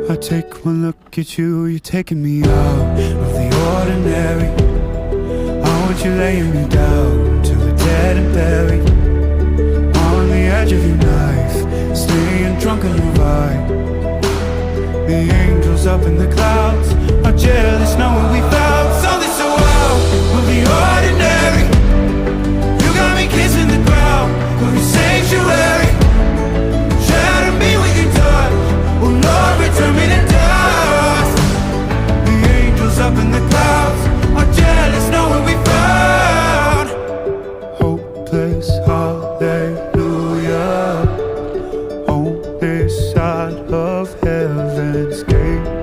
I take one look at you, you're taking me out of the ordinary. I want you laying me down till the dead and buried. On the edge of your knife, staying drunk on your vibe. The angels up in the clouds are jealous knowing we found something so wild of the ordinary. You got me kissing the ground of your sanctuary. Shatter me with your touch, oh Lord, return me to dust. The angels up in the clouds are jealous knowing we found hopeless hallelujah on this side of heaven's gate.